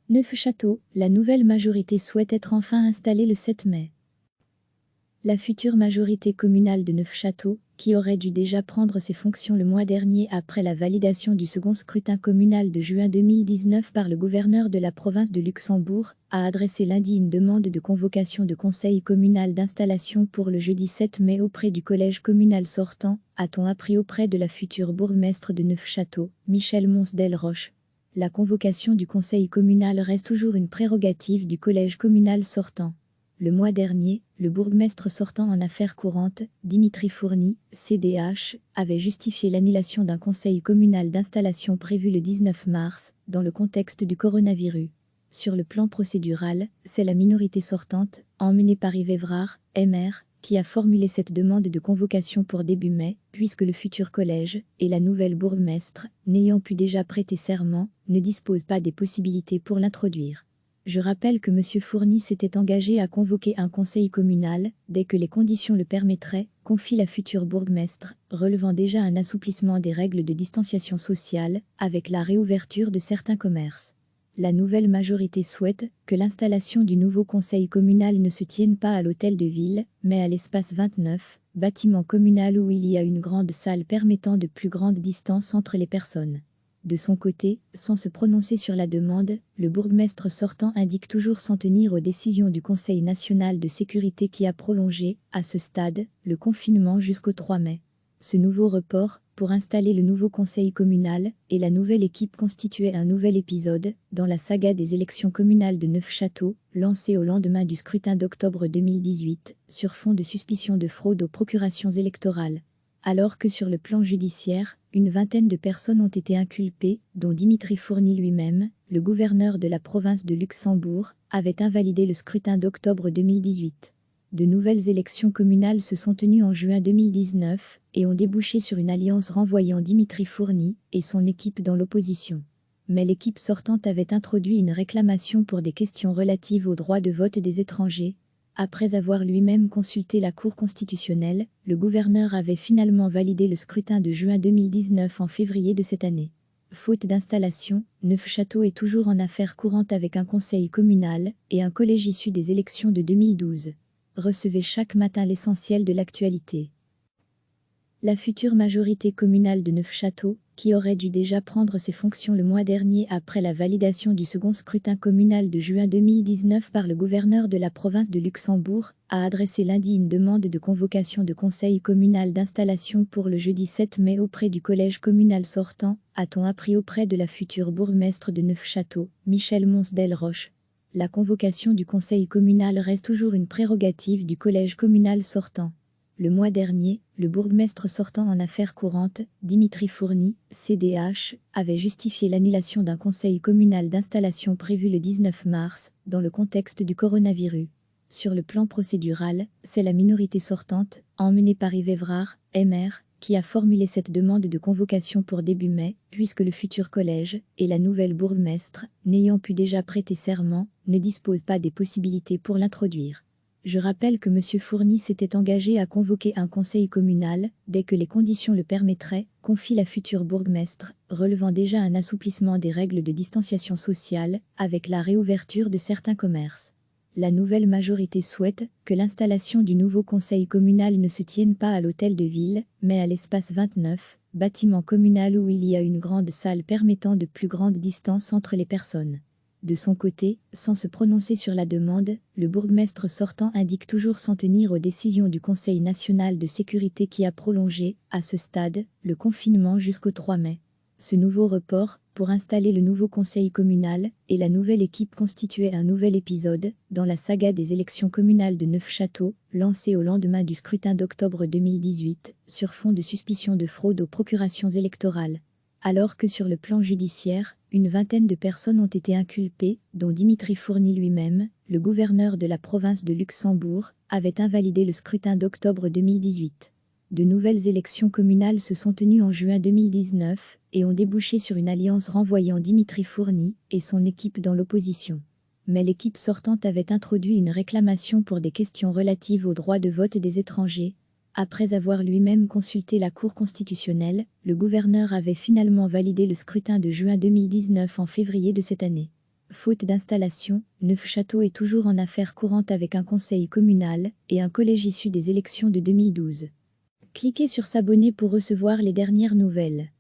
Neufchâteau, la nouvelle majorité souhaite être enfin installée le 7 mai. La future majorité communale de Neufchâteau, qui aurait dû déjà prendre ses fonctions le mois dernier après la validation du second scrutin communal de juin 2019 par le gouverneur de la province de Luxembourg, a adressé lundi une demande de convocation de conseil communal d'installation pour le jeudi 7 mai auprès du collège communal sortant, a-t-on appris auprès de la future bourgmestre de Neufchâteau, Michel Monsdel-Roche. La convocation du conseil communal reste toujours une prérogative du collège communal sortant. Le mois dernier, le bourgmestre sortant en affaires courantes, Dimitri Fourny, CDH, avait justifié l'annulation d'un conseil communal d'installation prévu le 19 mars, dans le contexte du coronavirus. Sur le plan procédural, c'est la minorité sortante, emmenée par Yves Evrard, MR, qui a formulé cette demande de convocation pour début mai, puisque le futur collège, et la nouvelle bourgmestre, n'ayant pu déjà prêter serment, ne disposent pas des possibilités pour l'introduire. Je rappelle que M. Fourny s'était engagé à convoquer un conseil communal, dès que les conditions le permettraient, confie la future bourgmestre, relevant déjà un assouplissement des règles de distanciation sociale, avec la réouverture de certains commerces. La nouvelle majorité souhaite que l'installation du nouveau conseil communal ne se tienne pas à l'hôtel de ville, mais à l'espace 29, bâtiment communal où il y a une grande salle permettant de plus grandes distances entre les personnes. De son côté, sans se prononcer sur la demande, le bourgmestre sortant indique toujours s'en tenir aux décisions du Conseil national de sécurité qui a prolongé, à ce stade, le confinement jusqu'au 3 mai. Ce nouveau report, pour installer le nouveau conseil communal, et la nouvelle équipe constituait un nouvel épisode, dans la saga des élections communales de Neufchâteau, lancée au lendemain du scrutin d'octobre 2018, sur fond de suspicion de fraude aux procurations électorales. Alors que sur le plan judiciaire, une vingtaine de personnes ont été inculpées, dont Dimitri Fourny lui-même, le gouverneur de la province de Luxembourg, avait invalidé le scrutin d'octobre 2018. De nouvelles élections communales se sont tenues en juin 2019 et ont débouché sur une alliance renvoyant Dimitri Fourny et son équipe dans l'opposition. Mais l'équipe sortante avait introduit une réclamation pour des questions relatives au droit de vote des étrangers. Après avoir lui-même consulté la Cour constitutionnelle, le gouverneur avait finalement validé le scrutin de juin 2019 en février de cette année. Faute d'installation, Neufchâteau est toujours en affaires courantes avec un conseil communal et un collège issu des élections de 2012. Recevez chaque matin l'essentiel de l'actualité. La future majorité communale de Neufchâteau, qui aurait dû déjà prendre ses fonctions le mois dernier après la validation du second scrutin communal de juin 2019 par le gouverneur de la province de Luxembourg, a adressé lundi une demande de convocation de conseil communal d'installation pour le jeudi 7 mai auprès du collège communal sortant, a-t-on appris auprès de la future bourgmestre de Neufchâteau, Michel Monsdel-Roche. La convocation du conseil communal reste toujours une prérogative du collège communal sortant. Le mois dernier, le bourgmestre sortant en affaires courantes, Dimitri Fourny, CDH, avait justifié l'annulation d'un conseil communal d'installation prévu le 19 mars, dans le contexte du coronavirus. Sur le plan procédural, c'est la minorité sortante, emmenée par Yves Evrard, MR, qui a formulé cette demande de convocation pour début mai, puisque le futur collège, et la nouvelle bourgmestre, n'ayant pu déjà prêter serment, ne disposent pas des possibilités pour l'introduire. Je rappelle que M. Fourny s'était engagé à convoquer un conseil communal, dès que les conditions le permettraient, confie la future bourgmestre, relevant déjà un assouplissement des règles de distanciation sociale, avec la réouverture de certains commerces. La nouvelle majorité souhaite que l'installation du nouveau conseil communal ne se tienne pas à l'hôtel de ville, mais à l'espace 29, bâtiment communal où il y a une grande salle permettant de plus grandes distances entre les personnes. De son côté, sans se prononcer sur la demande, le bourgmestre sortant indique toujours s'en tenir aux décisions du Conseil national de sécurité qui a prolongé, à ce stade, le confinement jusqu'au 3 mai. Ce nouveau report, pour installer le nouveau conseil communal, et la nouvelle équipe constituait un nouvel épisode, dans la saga des élections communales de Neufchâteau, lancée au lendemain du scrutin d'octobre 2018, sur fond de suspicion de fraude aux procurations électorales. Alors que sur le plan judiciaire, une vingtaine de personnes ont été inculpées, dont Dimitri Fourny lui-même, le gouverneur de la province de Luxembourg, avait invalidé le scrutin d'octobre 2018. De nouvelles élections communales se sont tenues en juin 2019 et ont débouché sur une alliance renvoyant Dimitri Fourny et son équipe dans l'opposition. Mais l'équipe sortante avait introduit une réclamation pour des questions relatives au droit de vote des étrangers. Après avoir lui-même consulté la Cour constitutionnelle, le gouverneur avait finalement validé le scrutin de juin 2019 en février de cette année. Faute d'installation, Neufchâteau est toujours en affaires courantes avec un conseil communal et un collège issu des élections de 2012. Cliquez sur s'abonner pour recevoir les dernières nouvelles.